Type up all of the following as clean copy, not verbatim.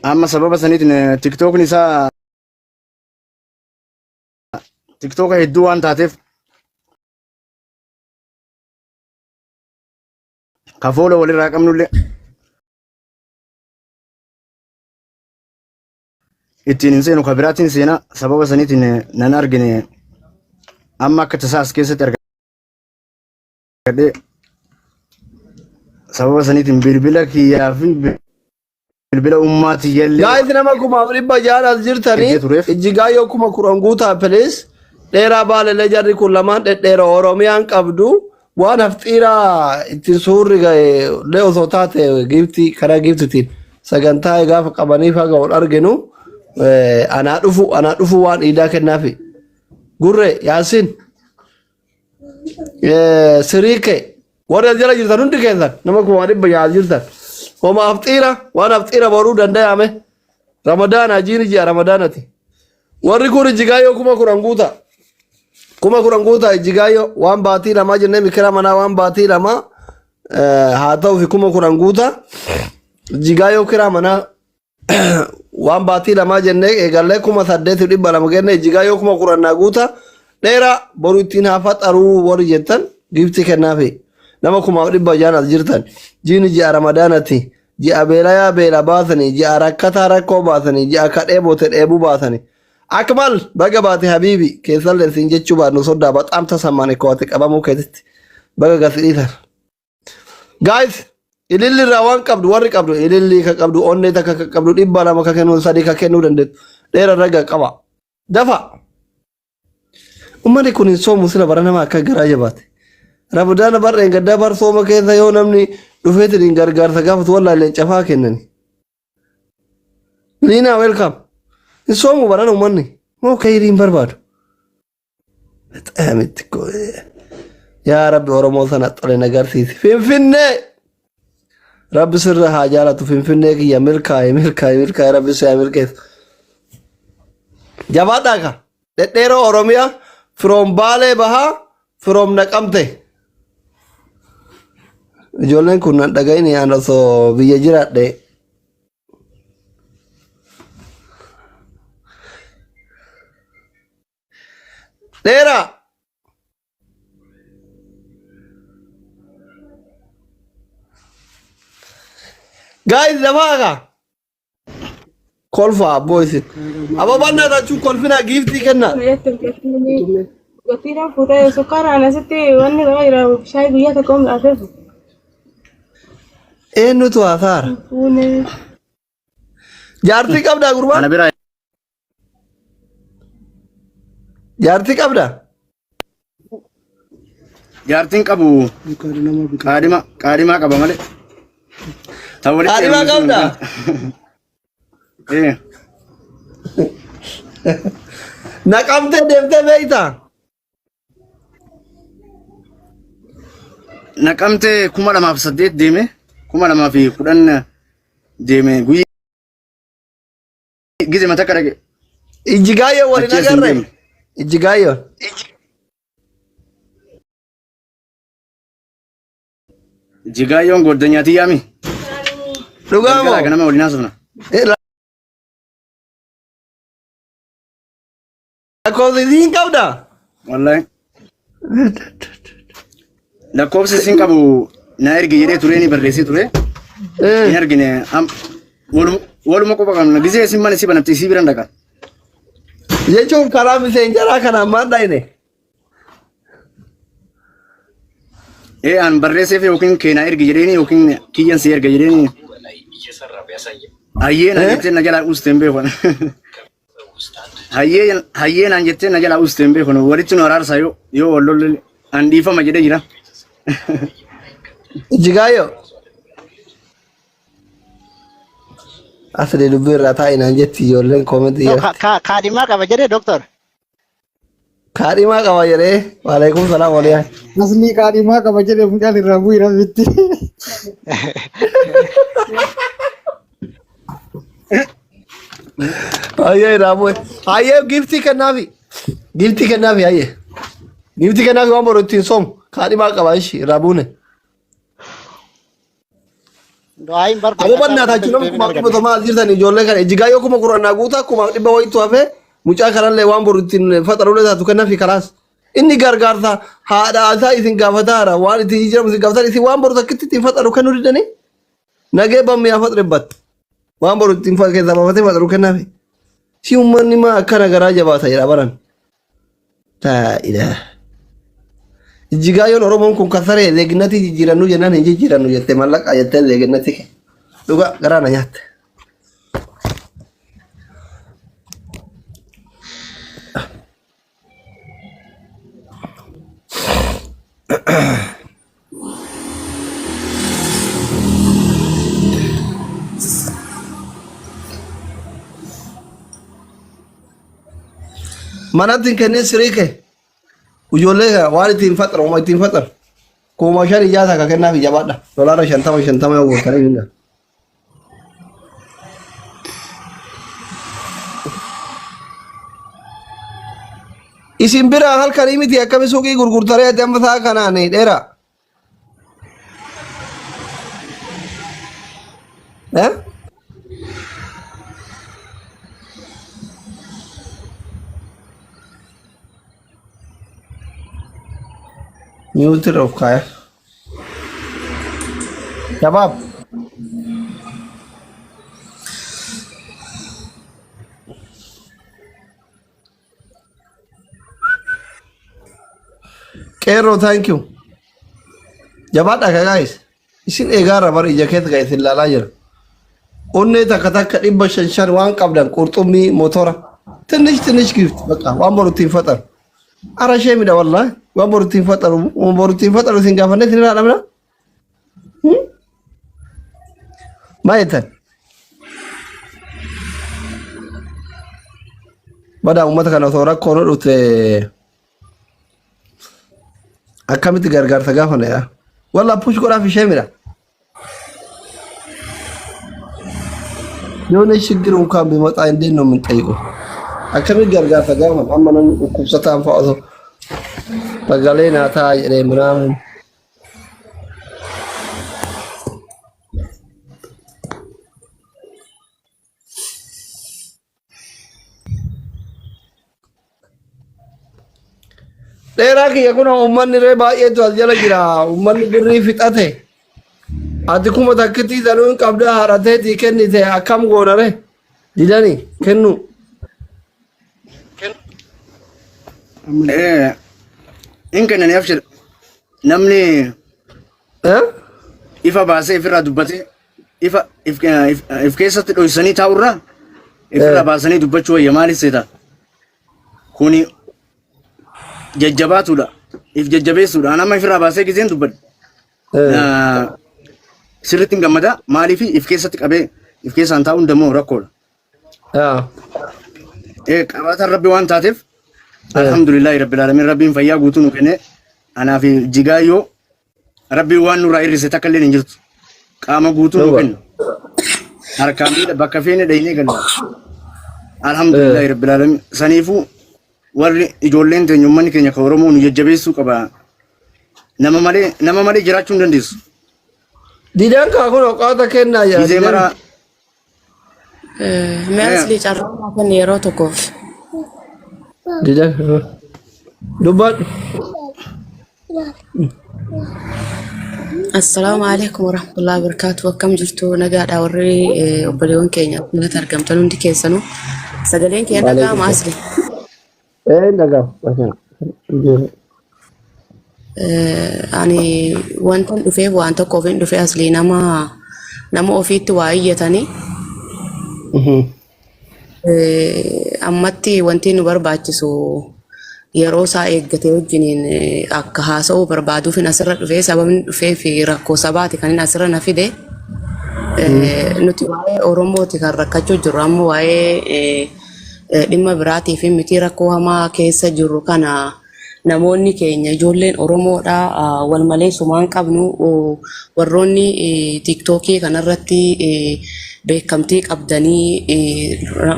amma sababa saniitiin tiktookni isaa tiktooka hedduu waan taateef kafoola walirraa qabnullee ittiin hin seenu kabiraatiin seenaa sababa saniitiin nan argine amma akka tasaa as keessatti argadhee sababa saniitiin bilbila kiyyaa fi bilbila ummaati yallee guys nama kuma dhibba jaalas jirtanii ijjigaayyoo kuma kuran guutaa please dheeraa baalelee jarri kun lamaan dhedheera oromiyaan qabdu waan hafxiiraa ittiin suurri lee osoo taate giftii karaa giftitiin sagantaa gaafa qabaniif haga ol arginu anaa dhufu waan iidaa kennaafi gurre yaasin siriike warri as jala jirtan hundi keessan nama kuma dhibba jaalas jirtan homa hafxiira waan hafxiira boruu danda'ame ramadaana jiini ji'a ramadaanati warri kun ijjigaayyoo kuma kuran guutaa ijjigaayyoo waan baatii lamaa jennee mikira manaa waan baatii lamaa haa ta'u fi kuma kuran guutaa ijjigaayyoo kiraa manaa waan baatii lamaa jennee eegallee 8,200 kenne ijjigaayyoo kuma kurannaa guutaa dheeraa boru ittiin haa faxaruu warri jettan giftii kennaafi nama kuma dhibba jaanas jirtan jiini ji'a ramadaanati ji'a beelayaa beela baasanii ji'a rakkataa rakkoo baasanii ji'a kadhee boote dheebuu baasanii akmal baga baate habiibi keessallee siin jechuu baadnu soddaa baxaam tasammaane ko'ate qabamuu keessatti baga gasidhiitan guys ililli irraa waan qabdu warri qabdu ililli ka qabdu onnee takka ka qabdu 200 ka kennuu 3 ka kennuu dandeettu dheera raga qaba dafa ummani kun hin soomu sila bara nama akka garaa jabaate Ramadana barreen gaddaa bar sooma keessa yoo namni dhufeetiin gargaarsa gaafatu wallaalee cafaa kennani. Liina welcome. Hin soomu barana uummanni moo kayiriin barbaadu. Xaamitti ko yaa Rabbi Oromoo sana xole nagarsiisi. Finfinnee Rabbi sirra haa jaalatu Finfinnee kiyya milkaa'e Rabbi sirra milkeessa. Jabaadhaa ka dhedheeroo Oromiyaa from Baalee Bahaa from Naqamte. Ijoolleen kun dhaga'ini aan osoo biyya jiraadhe dheeraa guys lafaaga kolfa boysin aba banna rachuu kolfina giftii kenna Gotira futa sukara anasitti wanni gayra shay guyyaa tokko afeefu. Eenyutu hasaara? Jaartii qabdaa gurbaa? ana bira Jaartii qabdaa? jaartiin qabu qaadima qaba malee Qaadima qabdaa? Naqamtee deemtee beektaa? Naqamtee 2008 deeme 2010 deeme guyyaa gize mata kadhage Ijjigaayyoo waliin agarre? Ijjigaayyoo? Ijjigaayyoon goddanyaati yaami Dhugaa moo? ganama waliin haasofna Lakkoofsiin qabdaa? wallahi lakkoofsi isin qabu na ergi jedhee ture ni barreessee ture hin argine waluma qofa qabna gizee isin mana si banatti isii biran dhaqa Jechuun karaa miseenjaraa kanaan maal dhayne? an barreesseef yookiin keenaa ergi jedheeni yookiin kiyyan si erga jedheeni hayyeenaan jettee na jalaa uusteen beekon hayyeenaan jettee na jalaa uusteen beekon walitti nu araarsaa yoo wallolle an dhiifama jedhee jira Ijjigaayyoo? Asli dubbii irraa taa'inaan jetti ijoolleen koomentii jedhatti. Kaadhimaa qaba jedhee doktor. Kaadhimaa qaba jedhee waalaikum salaam waliyaan. Asli kaadhimaa qaba jedhee mucaan irraa bu'ii rabbitti. Ayyee raabue. Ayyee giftii kennaafi. Giftii kennaafi ayyee. Giftii kennaafi waan boru ittiin soomu. Kaadhimaa qaba ishi raabuune. Doain bar. Abo banna ta chunom kuma dibo to mal jirtan ijolle kan jigayo kuma qur'ana guuta kuma dibo waytu afe mucaa kanalle waan borutin fataru le taatu kenna fi kalas inni gargarta haada asa isin gafatara waan itti jiram isin gafatara isin waan boru takkitti fataru kanu didani nage bam ya fatrebat waan borutin fa ke zamafate fataru kenna fi si ummanni ma akkana garaa jabaata jira baran ta ila jigayoon oromoon kun kasaree leegnati jijjiirannu jennaan hin jijjiirannu jette mallaqa jette leegnati dhuga garaana nyaatte manatin kenne sirike ujolle waan ittiin fatara uma ittiin fatar kuma shan ijaasa ka kennaaf ijabaadha dolara 50 yoo gootare hinga isin bira halkan imiti akkami suuqii gurgurtaree ati amma saa kanaan dheera Neutral of kaya. Jawab. Kero, thank you. Jawab ada guys. Isin egara bari jaket guys ilala jir. Onne takka dibba shanshan waan qabdan qurxummi motora. Tinish gift baka waan borutin fatar. Ara shemi da wallahi. Waan borutin fataru sin gafanne sin radamna Maitan bada ummata kana toora kono dhute akkamitti gargaarsa gaafane ya walla push godhaa fi shemira yoone shigir unkaan bimaxaa indeen no min xayiqo akkamitti gargaarsa gaafan amma nan dhukkubsataan fa'aso Pagalena ta jedhee minaamin dheeraa kiyya kun ummanni ree baay'eetu as jala jira ummanni birrii fixate ati kuma takkitii sanuu hin qabda haadhateetii kennite akkam goonare didanii kennu in kennan afshir namni ifa baasee ifirraa dubbate ifa if keessatti dhoysanii taa'urra ifirraa baasanii dubbachuu wayya maalis seeta kuni jajjabaatudha if jajjabeessuudha nama ifirraa baasee gizeen dubbadhe sirritti hin gammada maaliifi if keessatti qabee if keessaan taa'uun dammoo rakkoodha qabaataan rabbi waan taateef alhamdulillahi rabbil alamin rabbiin fayyaa guutuu nu kenne anaa fi jigaayyoo rabbiin waan nurraa hir'ise takka illee hin jirtu qaama guutuu nu kenna harkaan miidha bakka feene dhaynee galla alhamdulillahi rabbil alamin saniifuu warri ijoolleen teenya ummanni keenya ka Oromoo nu jajjabeessuu qaba nama malee jiraachuu hin dandeessu didaan kaa kun oqaata kennaa yaa gizee maraa Meesli carraa kan yeroo tokkoof. didaan dubbadhu Assalamu alaikum warahmatullahi wabarakatuh. Akkam jirtu nagaadha warri obboleewwan keenya nagatti argamtan hundi keessanuu sagaleen keenya nagaa maasli. nagaa Ani wantan dhufee waan tokkoof hin dhufee asli nama ofiitti waa iyyatanii ammatti wanti nu barbaachisu yeroo isaa eeggatee wajjiniin akka haasa'uu barbaaduuf asirra dhufee sababni dhufee fi rakkoo sabaati kan inni asirra na fide nuti waa'ee Oromooti kan rakkachuu jirru amma waa'ee dhimma biraatii fi miti rakkoo hamaa keessa jirru kana namoonni keenya ijoolleen Oromoodha wal malee sumaan qabnu warroonni tiiktookii kanarratti beekamtii qabdanii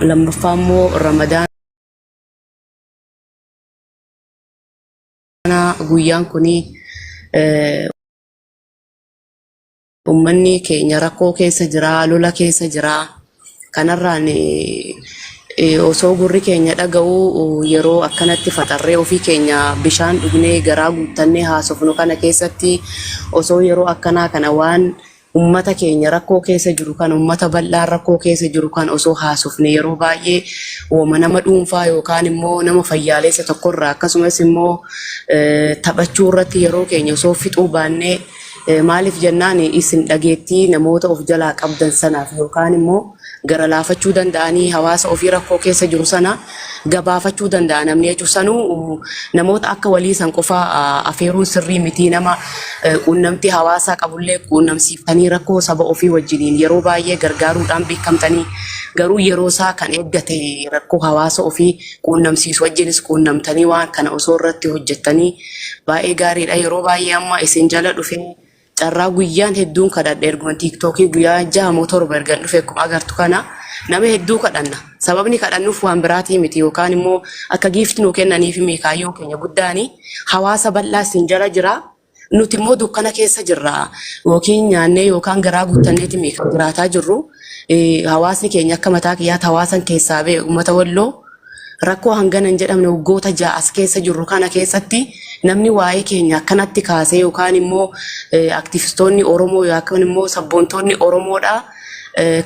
lammaffaa immoo Ramadaan guyyaan kuni ummanni keenya rakkoo keessa jira, lola keessa jira. Kanarraan osoo gurri keenya dhaga'u yeroo akkanatti faxarree ofii keenya bishaan dhugnee garaa guuttannee haasofnu kana keessatti osoo yeroo akkanaa kana waan ummata keenya rakkoo keessa jiru kan ummata bal'aa rakkoo keessa jiru kan osoo haasofne yeroo baay'ee nama dhuunfaa yookaan immoo nama fayyaalessa tokkorraa akkasumas immoo taphachuu irratti yeroo keenya osoo fixuu baannee maaliif jennaan isin dhageettii namoota of jalaa qabdan sanaaf yookaan immoo gara laafachuu danda'anii hawaasa ofii rakkoo keessa jiru sana gabaafachuu danda'an namni jechuun sanuu namoota akka walii san qofaa afeeruun sirrii miti nama quunnamtii hawaasaa qabullee quunnamsiiftanii rakkoo saba ofii wajjiniin yeroo baay'ee gargaaruudhaan beekamtanii garuu yeroo isaa kan eeggate rakkoo hawaasa ofii quunnamsiisu wajjinis quunnamtanii waan kana osoo irratti hojjettanii baay'ee gaariidha. Yeroo baay'ee amma isin jala dhufee carraa guyyaan hedduun kadhadha erguma tiiktookii guyyaa 6 moo 7 ergan dhufe akkuma agartu kana nama hedduu kadhanna. Sababni kadhannuuf waan biraatii miti yookaan immoo akka giifti nuu kennaniif meekaayyoo keenya guddaani hawaasa bal'aa isin jala jira. Nuti immoo dukkana keessa jirra yookiin nyaannee yookaan garaa guuttanneeti meeqa jiraataa jirru. Hawaasni keenya akka mataa kiyyaatti hawaasan keessaa ba'e uummata Walloo rakkoo hangana hin jedhamne waggoota 6 as keessa jirru kana keessatti namni waa'ee keenya akkanatti kaasee yookaan immoo aktivistoonni Oromoo yookaan immoo sabboontoonni Oromoodha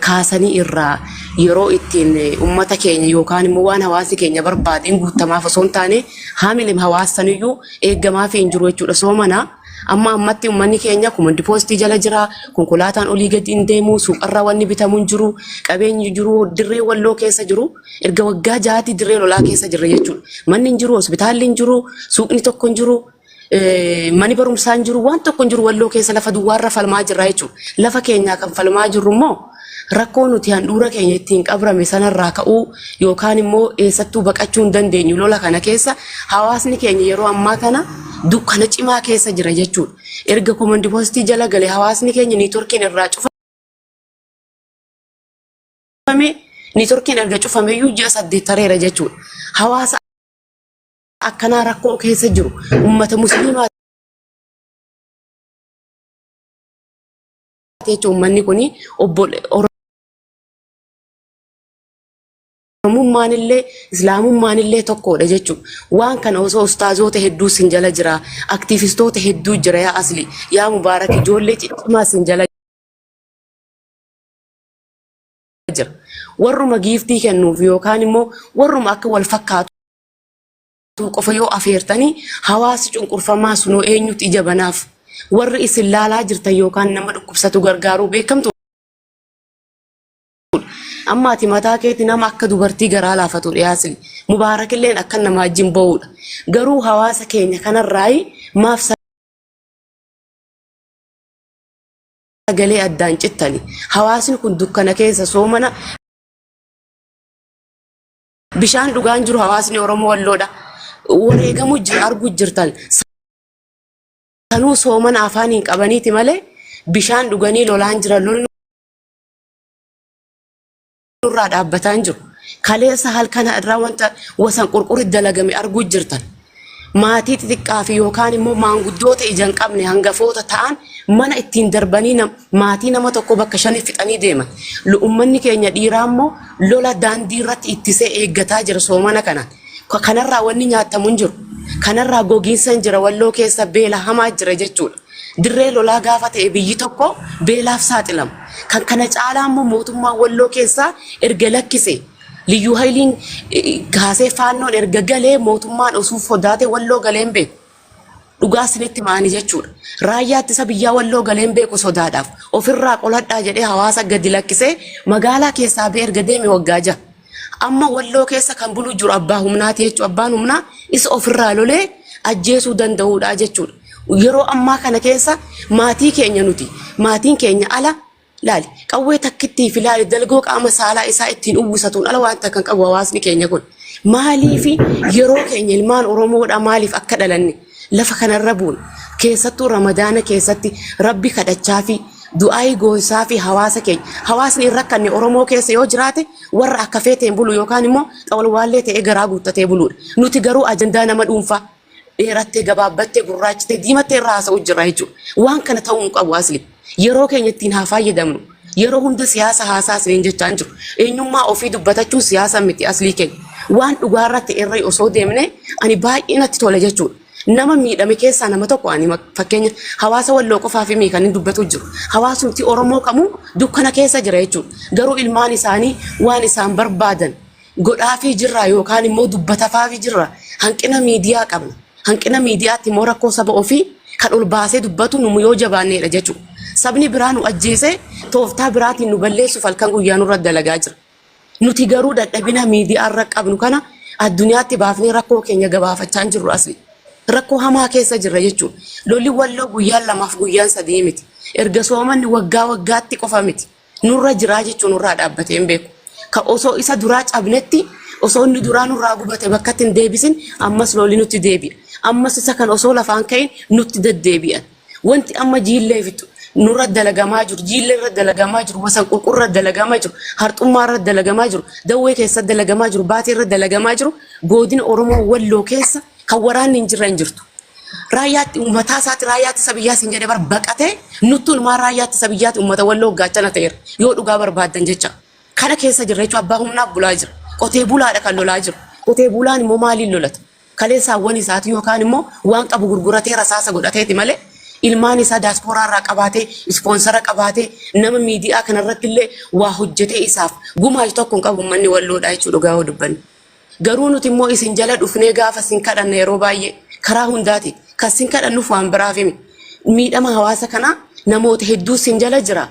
kaasanii irraa yeroo ittiin uummata keenya yookaan immoo waan hawaasni keenya barbaadeen guutamaaf osoo hin taane haamilee hawaasaniyyuu eeggamaa fi hin jiru jechuudha. Soomana amma ammatti uummanni keenya kumandi poostii jala jira, konkolaataan olii gadi hin deemu, suuqarraa wanni bitamu hin jiru, qabeenyi jiru, dirree Walloo keessa jiru. Erga waggaa 6 dirree lolaa keessa jirra jechuudha. Manni hin jiru, hospitaalli hin jiru, suuqni tokko hin jiru, mani barumsaa hin jiru, waan tokko hin jiru Walloo keessa lafa duwwaarra falmaa jirra jechuudha. Lafa keenyaa kan falmaa jirru immoo rakkoo nuti handhuura keenya ittiin qabrame sanarraa ka'uu yookaan immoo eessattuu baqachuu hin dandeenyu lola kana keessa hawaasni keenya yeroo ammaa kana dukkana cimaa keessa jira jechuudha. Erga komandi poostii jala galee hawaasni keenya niitorkiin irraa cufame niitorkiin erga cufameeyyuu 6 8 tareera jechuudha. Hawaasa akkanaa rakkoo keessa jiru uummata musliimaa jechuun uummanni kuni Oromummaan illee Islaamummaan illee tokkodha jechuudha. Waan kana osoo ustaazoota hedduu sin jala jira, aktivistoota hedduu jira yaa asli, yaa Mubaarak ijoollee cimaa sin jala jira. Warruma giiftii kennuuf yookaan immoo warruma akka wal fakkaatu qofa yoo afeertanii hawaasi cunqurfamaa sunoo eenyutti ija banaaf warri isin laalaa jirtan yookaan nama dhukkubsatu gargaaruu beekamtu. Amma ati mataa keetti nama akka dubartii garaa laafatu dhiyaasni Mubaarak illeen akka nama wajjin ba'uudha. Garuu hawaasa keenya kanarraa maaf sagalee addaan cittani. Hawaasni kun dukkana keessa soomana bishaan dhugaan jiru hawaasni Oromoo Walloodha. Wareegamu arguu jirtan. Sanuu soomana afaaniin qabaniiti malee bishaan dhuganii lolaan jiran lolni irraa dhaabbataa hin jiru. Kaleessa halkana irraa wanta wasan qurquri dalagame arguu jirtan. Maatii xixiqqaa fi yookaan immoo maanguddoota ijaan qabne hangafoota ta'an mana ittiin darbanii maatii nama tokko bakka 5 fixanii deeman. Uummanni keenya dhiiraa immoo lola daandii irratti ittisee eeggataa jira soomana kanaan. Kanarraa wanni nyaatamu hin jiru. Kanarraa gogiinsa hin jira Walloo keessa beela hamaa jira jechuudha. Dirree lolaa gaafa ta'e biyyi tokko beelaaf saaxilama. Kan kana caalaa immoo mootummaan Walloo keessaa erga lakkise liyyuu hayliin kaasee faannoon erga galee mootummaan osoo sodaate Walloo galeen beeku. Dhugaa isinitti maanii jechuudha. Raayyaa ittisa biyyaa Walloo galeen beeku sodaadhaaf ofirraa qoladhaa jedhee hawaasa gadi lakkisee magaalaa keessaa ba'e erga deeme waggaa 6. Amma Walloo keessa kan bulu jiru abbaa humnaati jechuudha. Abbaan humnaa isa ofirraa lolee ajjeesuu danda'uudha jechuudha. Yeroo ammaa kana keessa maatii keenya nuti maatiin keenya ala laali qawwee takkittii fi laali dalgoo qaama saalaa isaa ittiin uwwisatuun ala waan takkan qabu hawaasni keenya kun maaliif yeroo keenya ilmaan Oromoodha maaliif akka dhalanne lafa kanarra buun keessattuu Ramadaana keessatti Rabbi kadhachaa fi du'aayi goosaa fi hawaasa keenya hawaasni irra kanne Oromoo keessa yoo jiraate warra akka feeteen bulu yookaan immoo xawalwaallee ta'ee garaa guuttatee buluudha. Nuti garuu ajandaa nama dhuunfaa dheerattee gabaabbattee gurraachitee diimattee irraa haasa'u jira jechuudha. Waan kana ta'uu hin qabu asli. yeroo keenya ittiin haa fayyadamnu. Yeroo hunda siyaasa haasaasneen jechaan jiru. Eenyummaa ofii dubbatachuun siyaasa miti aslii keenya. Waan dhugaarratti irra osoo deemne ani baay'ee natti tola jechuudha. Nama miidhame keessaa nama tokko ani fakkeenya hawaasa walloo qofaa fi kan inni dubbatu jiru. Hawaasumti Oromoo kamuu dukkana keessa jira jechuudha. Garuu ilmaan isaanii waan isaan barbaadan godhaafii jirra yookaan immoo dubbatafaafii jirra. Hanqina miidiyaa qabna. Hanqina miidiyaatti immoo rakkoo saba ofii kan ol baasee dubbatu nu yoo jabaanneedha jechuudha. Sabni biraa nu ajjeesee tooftaa biraatiin nu balleessuuf halkan guyyaa nurra dalagaa jira. Nuti garuu dadhabina miidiyaa irra qabnu kana addunyaatti baafnee rakkoo keenya gabaafachaa jirru asli. Rakkoo hamaa keessa jirra jechuudha. Lolli walloo guyyaan lamaaf guyyaan sadii miti. Erga soomanni waggaatti qofa miti. Nurra jiraa jechuun nurraa dhaabbatee hin beeku. Ka osoo isa duraa cabnetti osoo inni duraa nurraa gubate bakka hin deebisin ammas lolli nutti deebi'a. Ammas isa kan osoo lafaan ka'in nutti deddeebi'an. Wanti amma jiillee fitu nurra dalagamaa jiru, jiillee irra dalagamaa jiru, wasan qulqurra dalagamaa jiru, harxummaa irra dalagamaa jiru, dawwee keessa dalagamaa jiru, baatii irra dalagamaa jiru, godina Oromoo walloo keessa kan waraanni hin jirre hin jirtu. Raayyaatti uummataa isaati raayyaatti sabiyyaa siin jedhee baqatee nutti ulmaa raayyaatti sabiyyaatti uummata walloo gaachana ta'eera yoo dhugaa barbaadan jecha. Kana keessa jirra jechuun abbaa humnaaf bulaa jira. Qotee bulaadha kan lolaa jiru. Qotee bulaan immoo maaliin lolata? Kaleessaawwan isaati yookaan immoo waan qabu gurguratee rasaasa godhateeti malee ilmaan isaa daaspooraa irraa qabaatee ispoonsara qabaatee nama miidiyaa kanarratti illee waa hojjetee isaaf gumaachu tokko hin qabu manni walloodhaa jechuudha dhugaa dubbanne. Garuu nuti immoo isin jala dhufnee gaafa sin kadhanna yeroo baay'ee karaa hundaati kan sin kadhannuuf waan biraaf himi. Miidhama hawaasa kanaa namoota hedduu sin jala jira.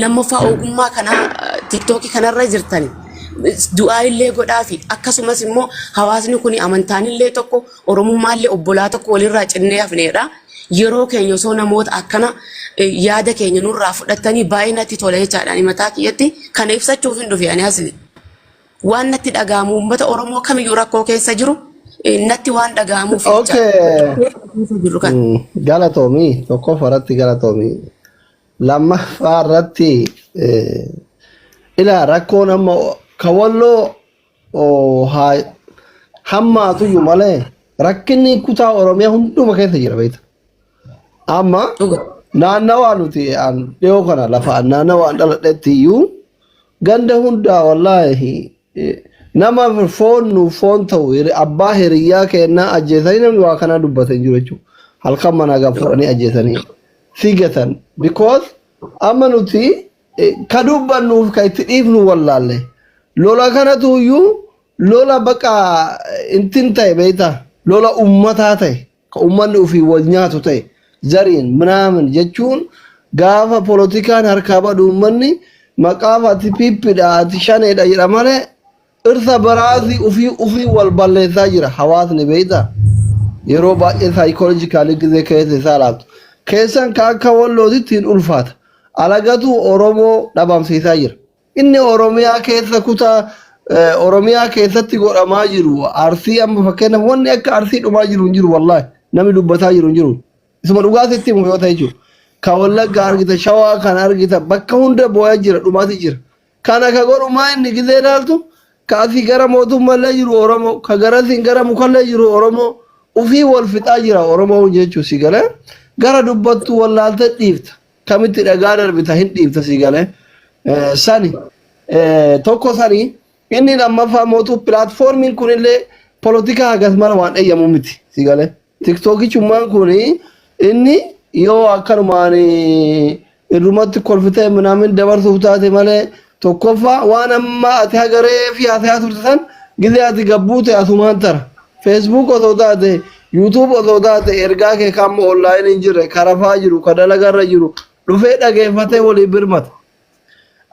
Lammaffaa ogummaa kanaa tiktookii kanarra jirtani. Du'aa illee godhaafi akkasumas immoo hawaasni kun amantaan illee tokko oromummaa illee obbolaa tokko walirraa cinnee hafneedha. Yeroo keenya osoo namoota akkana yaada keenya nurraa fudhatanii baay'ee natti tola jechaadhaan mataa kiyyatti kana ibsachuuf hin dhufe ani asli. Waan natti dhaga'amu uummata Oromoo kamiyyuu rakkoo keessa jiru natti waan dhaga'amuuf jecha. Galatoomii tokkoof irratti galatoomii. Lammaffaa irratti ila rakkoon amma kawalloo hammaatuyyuu malee rakkinni kutaa Oromiyaa hunduma keessa jira beekta. Amma naannawaa nuti dhiyoo kana lafa naannawaa dhaladhetti iyyuu ganda hundaa wallaahi nama foon ta'u abbaa hiriyyaa kennaa ajjeesanii namni waa kana dubbatan jiru jechuudha. Halkan manaa gaafa fudhanii ajjeesanii figatan because amma nuti ka dubbannuuf ka itti dhiifnu wallaalle lola kanatu iyyuu lola baqa intin ta'e beektaa lola ummataa ta'e ka ummanni ofii wal nyaatu ta'e zariin minaamin jechuun gaafa polotikaan harkaa badu ummanni maqaaf ati piippidha ati shaneedha jedha malee irsa baraasii ofii wal balleessaa jira hawaasni beektaa yeroo baay'ee saayikoolojikaalii gizee keessa isaa laatu keessan ka akka wallootitti hin ulfaata alagatu Oromoo dhabamsiisaa jira inni Oromiyaa keessa kutaa Oromiyaa keessatti godhamaa jiru arsii amma fakkeenyaaf wanni akka arsii dhumaa jiru hin jiru wallaahi namni dubbataa jiru hin jiru isuma dhugaatitti himu yoo ta'e jechuudha ka Wallagga argita Shawaa kan argita bakka hunda boo'aa jira dhumaati jira kana ka godhumaa inni gizee ilaaltu ka asii gara mootummaallee jiru Oromoo ka garasiin gara mukallee jiru Oromoo ufii wal fixaa jira Oromoo jechuun si galee gara dubbattu wallaalte dhiifta kamitti dhagaa darbita hin dhiifta si galee sani tokko sani inni lammaffaa mootuu pilaatfoormiin kunillee polotikaa hagas mara waan eeyyamu miti si galee tiktookichummaan kun inni yoo akkanumaan irrumatti kolfitee minaamin dabarsuuf taate malee tokkoffaa waan amma ati hagaree fi haasaa turte san gizee ati gabbuute asumaan tara feesbuuk osoo taate yuutuub osoo taate ergaa kee kamma onlaayinii hin jirre karafaa jiru ka dalagarra jiru dhufee dhageeffatee walii birmata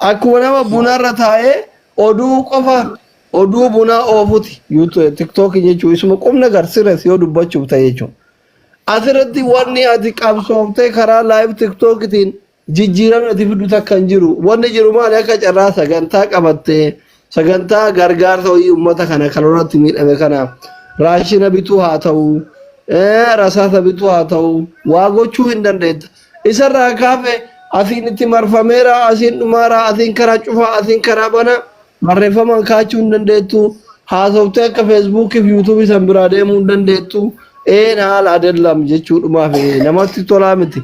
akkuma nama bunarra taa'ee oduu qofa oduu bunaa oofuti tiktookii jechuun isuma qubna garsires yoo dubbachuuf ta'e jechuun asirratti wanni ati qabsooftee karaa laayif tiktookitiin jijjiiramni ati fiddu takka hin jiru wanni jiru maali akka carraa sagantaa qabattee sagantaa gargaarsa uummata kana kalorratti miidhame kanaaf raashina bituu haa ta'u rasaasa bituu haa ta'u waa gochuu hin dandeetta isarraa kaafe asiin itti marfameera asiin dhumaara asiin karaa cufaa asiin karaa bana barreeffaman kaachuu hin dandeettu haasoftee akka feesbuukii fi yuutuubii san biraa deemuu hin dandeettu haala adeelam jechuudhumaaf namatti tolaa miti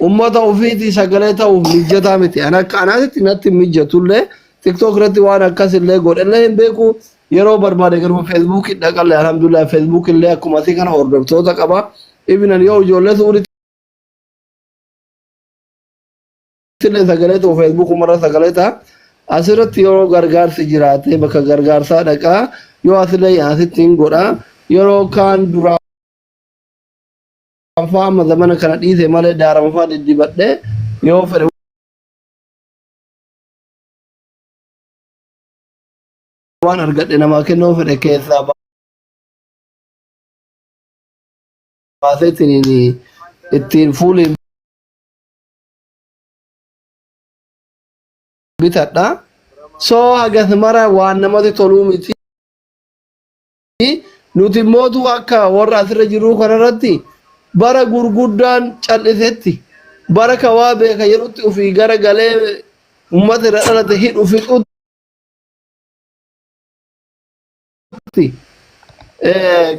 ummata ofiiti sagalee ta'uuf mijataa miti. Ana kanaatti natti mijatullee TikTok irratti waan akkasillee godhallee hin beeku yeroo barbaade garuu Facebook dhaqalee alhamdulillah Facebook illee akkuma ati kana hordoftoota qaba. Ibinan yoo ijoollee suuritti sagalee ta'u Facebook umarra sagalee ta'a. Asirratti yeroo gargaarsi jiraate bakka gargaarsaa dhaqaa yoo asillee asitti hin godha yeroo kaan duraa faama zamana kana dhiise malee daarama faa diddibadhe yoo fedhe waan argadhe namaa kennuu fedhe keessaa baasee ittiin fuuliin bitadha. So hagas mara waan namatti toluu miti. Nuti mootu akka warra asirra jiru kanarratti bara gurguddaan callisetti bara kawaa beeka jedhutti ofii gara galee uummata irra dhalate hidhu fixutti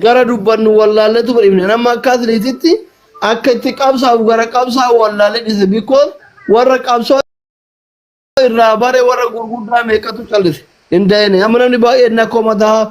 gara dubbannu wallaalletu badhifne nama akka asliititti akka itti qabsaa'u gara qabsaa'u wallaallee dhise because warra qabsoo irraa bare warra gurguddaa meeqatu callise hin dayne amma namni baay'een akkoo mataa